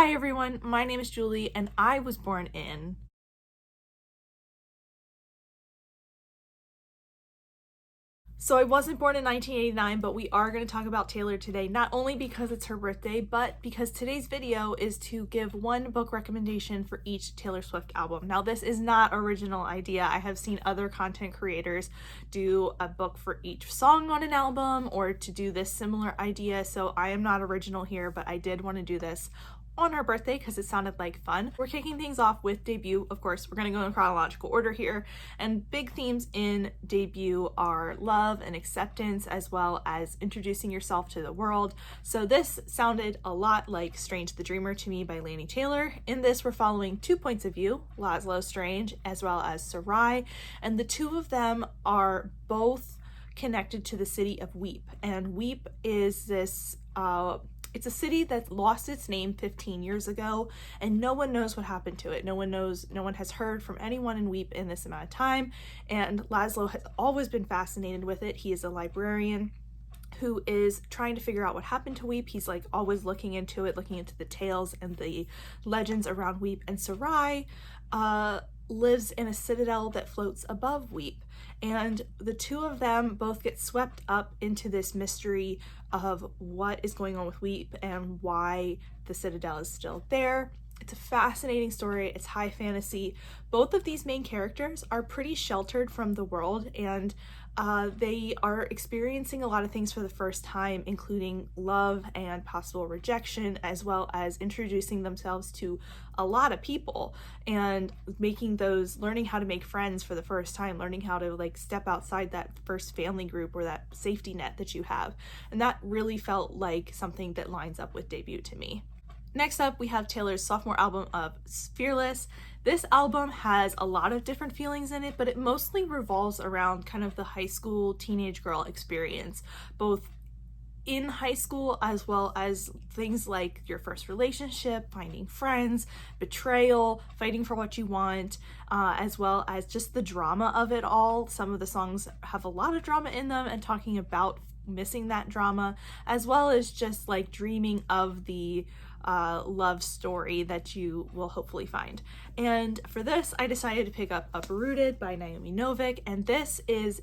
Hi everyone, my name is Julie and I was born in So I wasn't born in 1989, but we are going to talk about Taylor today, not only because it's her birthday, but because today's video is to give one book recommendation for each Taylor Swift album. Now, this is not original idea. I have seen other content creators do a book for each song on an album or to do this similar idea, so I am not original here, but I did want to do this on her birthday because it sounded like fun. We're kicking things off with Debut. Of course, we're going to go in chronological order here, and big themes in Debut are love and acceptance, as well as introducing yourself to the world. So this sounded a lot like Strange the Dreamer to me by Laini Taylor. In this, we're following two points of view, Laszlo Strange as well as Sarai, and the two of them are both connected to the city of Weep. And Weep is this it's a city that lost its name 15 years ago, and no one knows what happened to it. No one has heard from anyone in Weep in this amount of time, and Laszlo has always been fascinated with it. He is a librarian who is trying to figure out what happened to Weep. He's like always looking into it, looking into the tales and the legends around Weep. And Sarai lives in a citadel that floats above Weep, and the two of them both get swept up into this mystery of what is going on with Weep and why the citadel is still there. It's a fascinating story. It's high fantasy. Both of these main characters are pretty sheltered from the world, and they are experiencing a lot of things for the first time, including love and possible rejection, as well as introducing themselves to a lot of people and learning how to make friends for the first time, learning how to like step outside that first family group or that safety net that you have. And that really felt like something that lines up with Debut to me. Next up, we have Taylor's sophomore album of Fearless. This album has a lot of different feelings in it, but it mostly revolves around kind of the high school teenage girl experience, both in high school as well as things like your first relationship, finding friends, betrayal, fighting for what you want, as well as just the drama of it all. Some of the songs have a lot of drama in them and talking about missing that drama, as well as just like dreaming of the love story that you will hopefully find. And for this, I decided to pick up Uprooted by Naomi Novik, and this is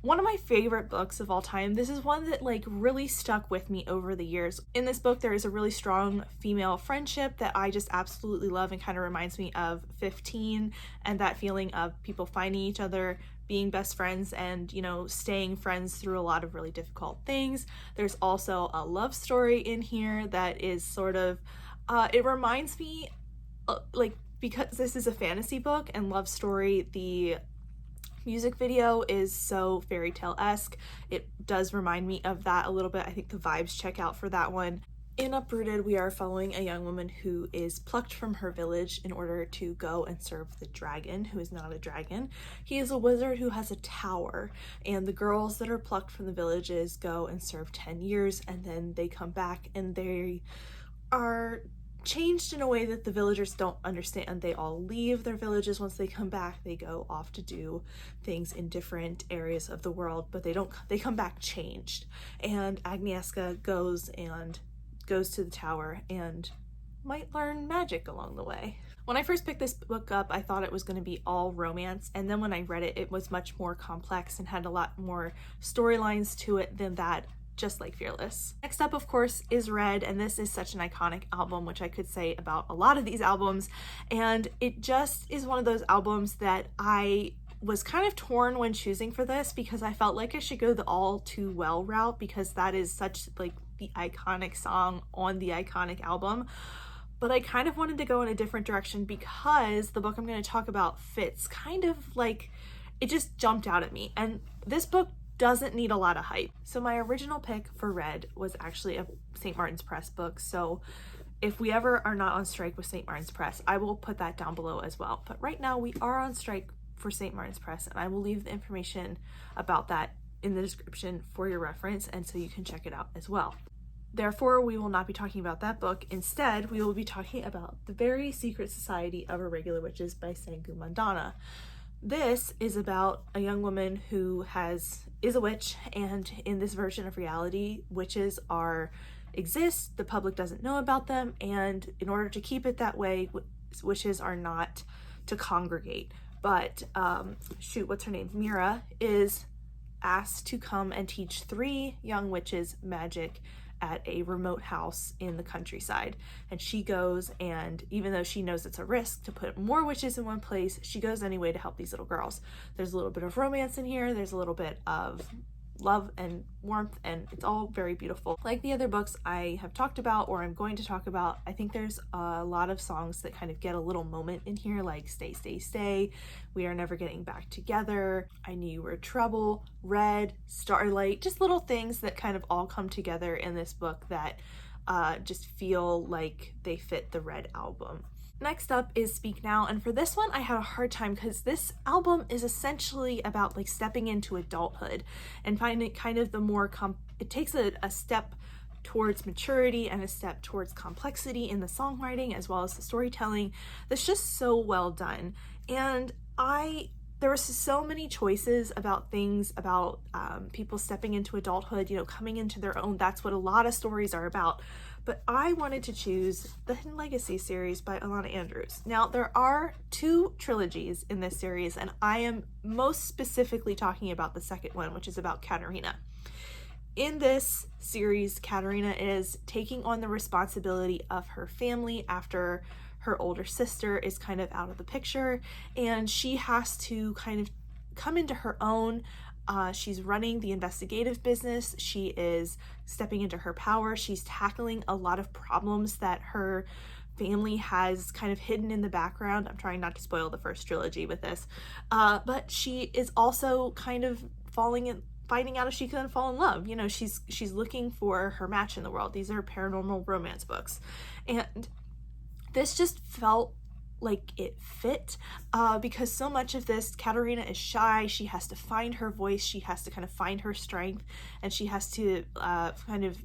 one of my favorite books of all time. This is one that like really stuck with me over the years. In this book, there is a really strong female friendship that I just absolutely love and kind of reminds me of 15 and that feeling of people finding each other, being best friends, and staying friends through a lot of really difficult things. There's also a love story in here that is sort of it reminds me because this is a fantasy book and love story, the music video is so fairy tale-esque. It does remind me of that a little bit. I think the vibes check out for that one. In Uprooted, we are following a young woman who is plucked from her village in order to go and serve the dragon, who is not a dragon. He is a wizard who has a tower, and the girls that are plucked from the villages go and serve 10 years, and then they come back and they are changed in a way that the villagers don't understand. They all leave their villages once they come back. They go off to do things in different areas of the world, but they come back changed. And Agnieszka goes to the tower and might learn magic along the way. When I first picked this book up, I thought it was going to be all romance, and then when I read it, it was much more complex and had a lot more storylines to it than that, just like Fearless. Next up, of course, is Red, and this is such an iconic album, which I could say about a lot of these albums, and it just is one of those albums that I was kind of torn when choosing for this because I felt like I should go the All Too Well route because that is such like the iconic song on the iconic album. But I kind of wanted to go in a different direction because the book I'm going to talk about fits kind of like, it just jumped out at me. And this book doesn't need a lot of hype. So my original pick for Red was actually a St. Martin's Press book. So if we ever are not on strike with St. Martin's Press, I will put that down below as well. But right now we are on strike for St. Martin's Press, and I will leave the information about that in the description for your reference, and so you can check it out as well. Therefore, we will not be talking about that book. Instead, we will be talking about The Very Secret Society of Irregular Witches by Sangu Mandana. This is about a young woman who is a witch, and in this version of reality, witches are exist, the public doesn't know about them, and in order to keep it that way, witches are not to congregate. But what's her name? Mira is asked to come and teach 3 young witches magic at a remote house in the countryside. And she goes, and even though she knows it's a risk to put more witches in one place, she goes anyway to help these little girls. There's a little bit of romance in here, there's a little bit of love and warmth, and it's all very beautiful. Like the other books I have talked about or I'm going to talk about, I think there's a lot of songs that kind of get a little moment in here, like Stay, Stay, Stay, We Are Never Getting Back Together, I Knew You Were Trouble, Red, Starlight, just little things that kind of all come together in this book that just feel like they fit the Red album. Next up is Speak Now, and for this one I had a hard time because this album is essentially about like stepping into adulthood and finding kind of the more it takes a step towards maturity and a step towards complexity in the songwriting as well as the storytelling that's just so well done. And there were so many choices about things about people stepping into adulthood, you know, coming into their own. That's what a lot of stories are about. But I wanted to choose the Hidden Legacy series by Alana Andrews. Now, there are 2 trilogies in this series, and I am most specifically talking about the second one, which is about Katerina. In this series, Katerina is taking on the responsibility of her family after her older sister is kind of out of the picture, and she has to kind of come into her own. She's running the investigative business. She is stepping into her power. She's tackling a lot of problems that her family has kind of hidden in the background. I'm trying not to spoil the first trilogy with this, but she is also kind of finding out if she can fall in love. You know, she's looking for her match in the world. These are paranormal romance books, and this just felt like it fit because so much of this, Katerina is shy. She has to find her voice. She has to kind of find her strength, and she has to kind of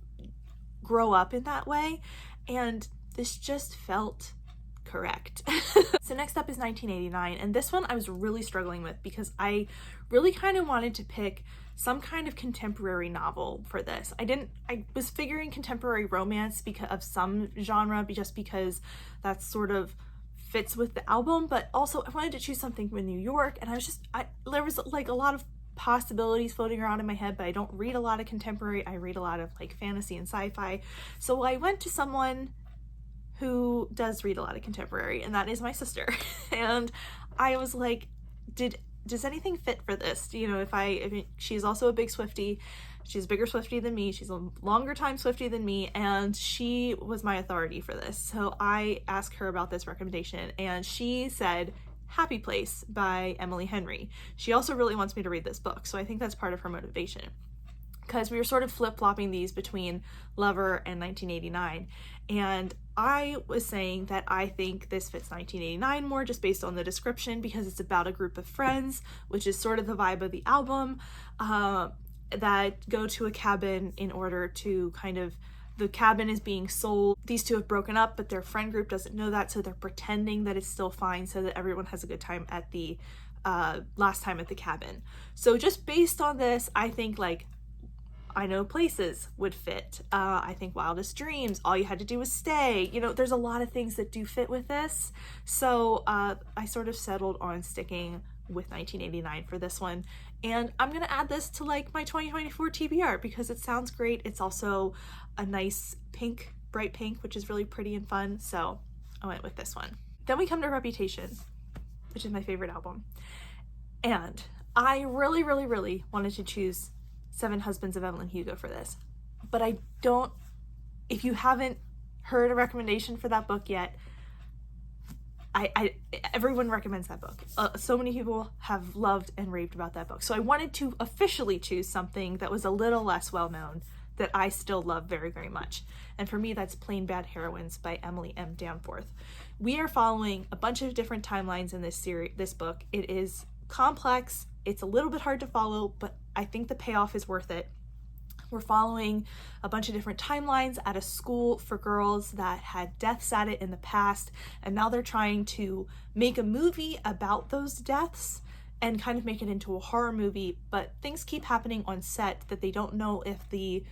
grow up in that way. And this just felt correct. So next up is 1989, and this one I was really struggling with because I really kind of wanted to pick some kind of contemporary novel for this. I was figuring contemporary romance because of some genre, just because that's sort of fits with the album, but also I wanted to choose something from New York, and there was like a lot of possibilities floating around in my head, but I don't read a lot of contemporary. I read a lot of like fantasy and sci-fi. So I went to someone who does read a lot of contemporary, and that is my sister. And I was like, does anything fit for this? You know, I mean, she's also a big Swiftie. She's a bigger Swiftie than me. She's a longer time Swiftie than me, and she was my authority for this. So I asked her about this recommendation, and she said Happy Place by Emily Henry. She also really wants me to read this book, so I think that's part of her motivation, because we were sort of flip-flopping these between Lover and 1989, and I was saying that I think this fits 1989 more just based on the description, because it's about a group of friends, which is sort of the vibe of the album, that go to a cabin in order to the cabin is being sold. These 2 have broken up, but their friend group doesn't know that, so they're pretending that it's still fine so that everyone has a good time at the last time at the cabin. So just based on this, I think like I Know Places would fit. I think Wildest Dreams, All You Had to Do Was Stay. You know, there's a lot of things that do fit with this. So I sort of settled on sticking with 1989 for this one. And I'm gonna add this to like my 2024 TBR because it sounds great. It's also a nice pink, bright pink, which is really pretty and fun. So I went with this one. Then we come to Reputation, which is my favorite album. And I really, really, really wanted to choose Seven Husbands of Evelyn Hugo for this. But if you haven't heard a recommendation for that book yet, everyone recommends that book. So many people have loved and raved about that book. So I wanted to officially choose something that was a little less well-known that I still love very, very much. And for me, that's Plain Bad Heroines by Emily M. Danforth. We are following a bunch of different timelines in this book. It is complex. It's a little bit hard to follow, but I think the payoff is worth it. We're following a bunch of different timelines at a school for girls that had deaths at it in the past, and now they're trying to make a movie about those deaths and kind of make it into a horror movie, but things keep happening on set that they don't know if the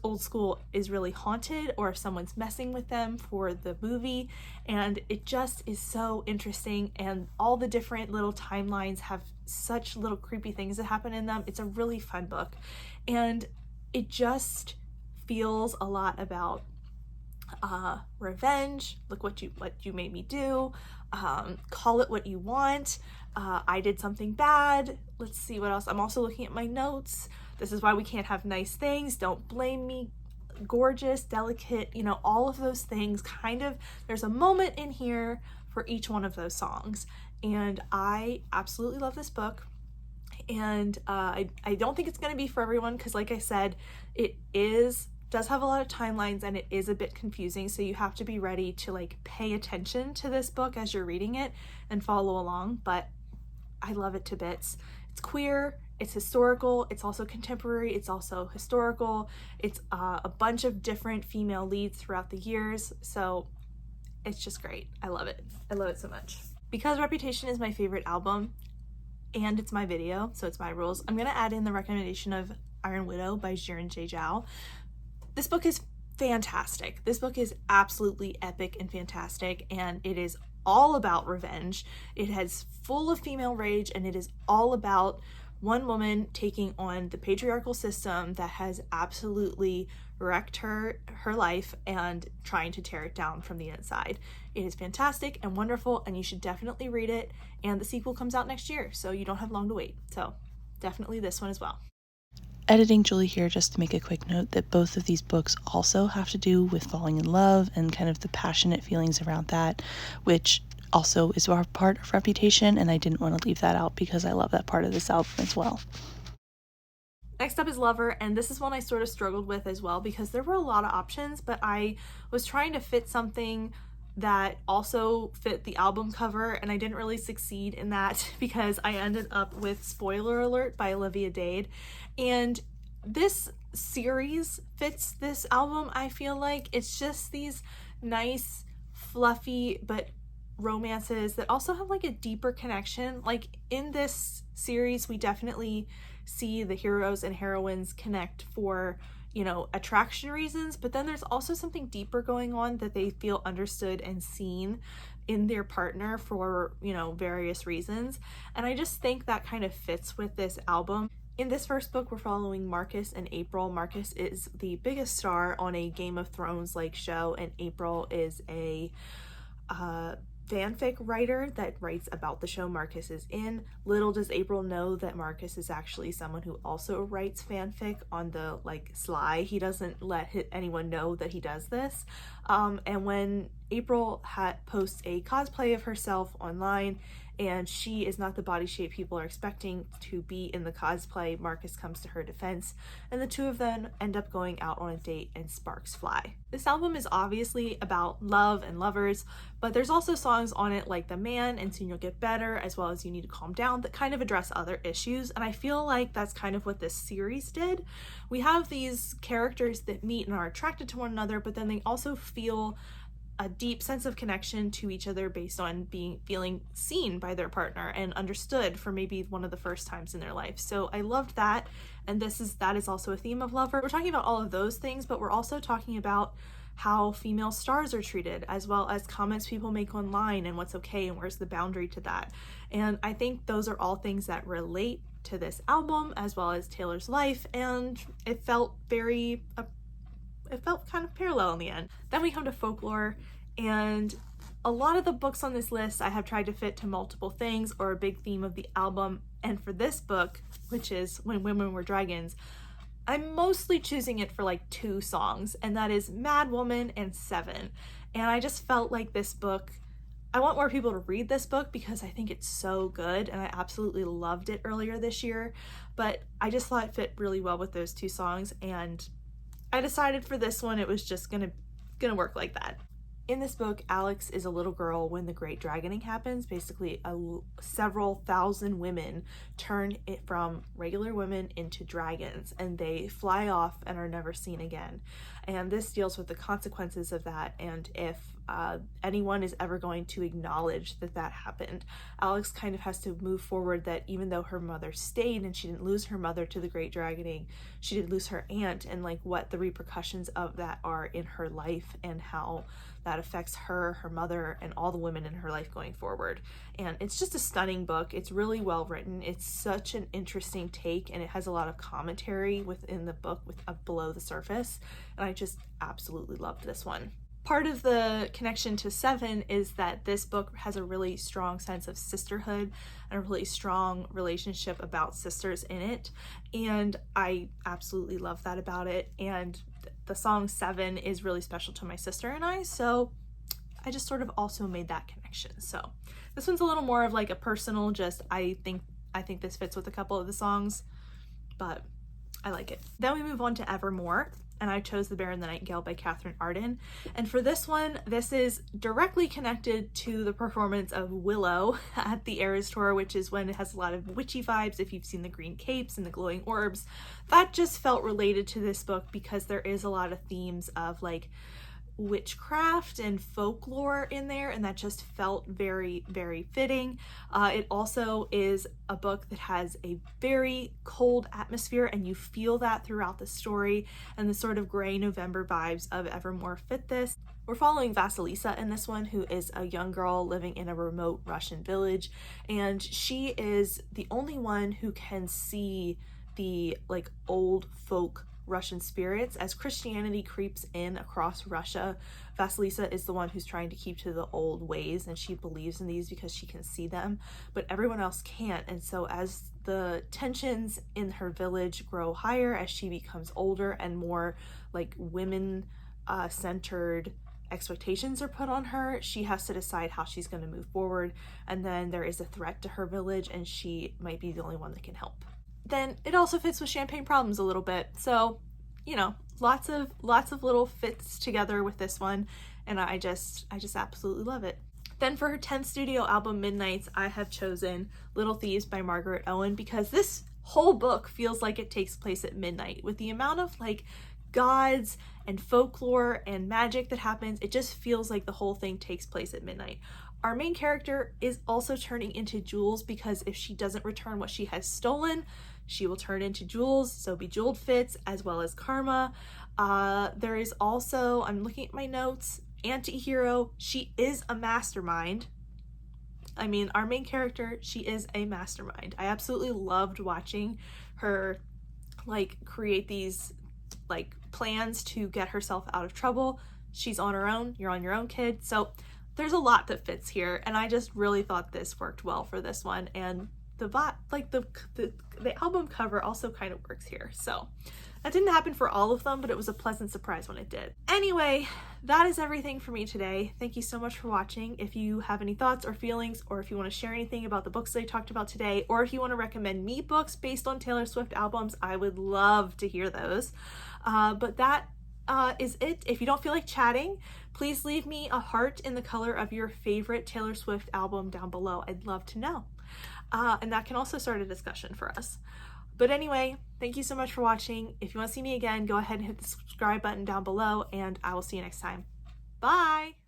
old school is really haunted or if someone's messing with them for the movie. And it just is so interesting, and all the different little timelines have such little creepy things that happen in them. It's a really fun book, and it just feels a lot about revenge. Look what you made me do. Call it what you want. I did something bad. Let's see what else. I'm also looking at my notes. This is why we can't have nice things. Don't blame me. Gorgeous, delicate, you know, all of those things. Kind of, there's a moment in here for each one of those songs. And I absolutely love this book. And I don't think it's going to be for everyone because, like I said, it does have a lot of timelines and it is a bit confusing, so you have to be ready to like pay attention to this book as you're reading it and follow along. But I love it to bits. It's queer, it's historical, it's also contemporary, it's also historical, it's a bunch of different female leads throughout the years, so it's just great. I love it. I love it so much. Because Reputation is my favorite album and it's my video, so it's my rules, I'm gonna add in the recommendation of Iron Widow by Jiren J. Zhao. This book is fantastic. This book is absolutely epic and fantastic, and it is all about revenge. It is full of female rage, and it is all about one woman taking on the patriarchal system that has absolutely wrecked her life and trying to tear it down from the inside. It is fantastic and wonderful, and you should definitely read it, and the sequel comes out next year, so you don't have long to wait. So definitely this one as well. Editing Julie here, just to make a quick note that both of these books also have to do with falling in love and kind of the passionate feelings around that, which also is our part of Reputation, and I didn't want to leave that out because I love that part of this album as well. Next up is Lover, and this is one I sort of struggled with as well because there were a lot of options, but I was trying to fit something that also fit the album cover, and I didn't really succeed in that because I ended up with Spoiler Alert by Olivia Dade. And this series fits this album, I feel like. It's just these nice, fluffy, but romances that also have like a deeper connection. Like in this series, we definitely see the heroes and heroines connect for, you know, attraction reasons, but then there's also something deeper going on that they feel understood and seen in their partner for, you know, various reasons. And I just think that kind of fits with this album. In this first book, we're following Marcus and April. Marcus is the biggest star on a Game of Thrones like show, and April is a fanfic writer that writes about the show Marcus is in. Little does April know that Marcus is actually someone who also writes fanfic on the like sly. He doesn't let anyone know that he does this. And when April posts a cosplay of herself online and she is not the body shape people are expecting to be in the cosplay, Marcus comes to her defense, and the two of them end up going out on a date and sparks fly. This album is obviously about love and lovers, but there's also songs on it like The Man and Soon You'll Get Better, as well as You Need to Calm Down, that kind of address other issues, and I feel like that's kind of what this series did. We have these characters that meet and are attracted to one another, but then they also feel a deep sense of connection to each other based on feeling seen by their partner and understood for maybe one of the first times in their life. So I loved that, and that is also a theme of Lover. We're talking about all of those things, but we're also talking about how female stars are treated, as well as comments people make online and what's okay and where's the boundary to that. And I think those are all things that relate to this album as well as Taylor's life, and it felt kind of parallel in the end. Then we come to Folklore, and a lot of the books on this list I have tried to fit to multiple things or a big theme of the album, and for this book, which is When Women Were Dragons, I'm mostly choosing it for like 2 songs, and that is Mad Woman and Seven. And I just felt like this book, I want more people to read this book because I think it's so good, and I absolutely loved it earlier this year, but I just thought it fit really well with those 2 songs, and I decided for this one it was just gonna work like that. In this book, Alex is a little girl when the Great Dragoning happens. Basically, several thousand women turn it from regular women into dragons, and they fly off and are never seen again. And this deals with the consequences of that, and if anyone is ever going to acknowledge that that happened. Alex kind of has to move forward that even though her mother stayed and she didn't lose her mother to the Great Dragoning, she did lose her aunt, and like what the repercussions of that are in her life and how that affects her, her mother, and all the women in her life going forward. And it's just a stunning book. It's really well written. It's such an interesting take, and it has a lot of commentary within the book with below the surface, and I just absolutely loved this one. Part of the connection to Seven is that this book has a really strong sense of sisterhood and a really strong relationship about sisters in it, and I absolutely love that about it. And the song Seven is really special to my sister and I, so I just sort of also made that connection. So this one's a little more of like a personal, just I think this fits with a couple of the songs, but I like it. Then we move on to Evermore, and I chose The Bear and the Nightingale by Katherine Arden. And for this one, this is directly connected to the performance of Willow at the Eras Tour, which is when it has a lot of witchy vibes. If you've seen the green capes and the glowing orbs, that just felt related to this book because there is a lot of themes of like witchcraft and folklore in there, and that just felt very, very fitting. It also is a book that has a very cold atmosphere, and you feel that throughout the story, and the sort of gray November vibes of Evermore fit this. We're following Vasilisa in this one, who is a young girl living in a remote Russian village, and she is the only one who can see the like old folk Russian spirits. As Christianity creeps in across Russia, Vasilisa is the one who's trying to keep to the old ways, and she believes in these because she can see them, but everyone else can't. And so as the tensions in her village grow higher, as she becomes older and more like women centered expectations are put on her, she has to decide how she's going to move forward. And then there is a threat to her village, and she might be the only one that can help. Then it also fits with Champagne Problems a little bit, so you know, lots of little fits together with this one, and I just absolutely love it. Then for her 10th studio album, Midnights, I have chosen Little Thieves by Margaret Owen, because this whole book feels like it takes place at midnight. With the amount of like gods and folklore and magic that happens, it just feels like the whole thing takes place at midnight. Our main character is also turning into Jules, because if she doesn't return what she has stolen, she will turn into Jules, so Bejeweled fits, as well as Karma. There is also, I'm looking at my notes, Antihero. She is a mastermind. I mean, our main character, she is a mastermind. I absolutely loved watching her like create these like plans to get herself out of trouble. She's on her own, you're on your own, kid. So there's a lot that fits here, and I just really thought this worked well for this one, and the album cover also kind of works here. So that didn't happen for all of them, but it was a pleasant surprise when it did. Anyway, that is everything for me today. Thank you so much for watching. If you have any thoughts or feelings, or if you want to share anything about the books that I talked about today, or if you want to recommend me books based on Taylor Swift albums, I would love to hear those. But that is it. If you don't feel like chatting, please leave me a heart in the color of your favorite Taylor Swift album down below. I'd love to know. And that can also start a discussion for us. But anyway, thank you so much for watching. If you want to see me again, go ahead and hit the subscribe button down below, and I will see you next time. Bye!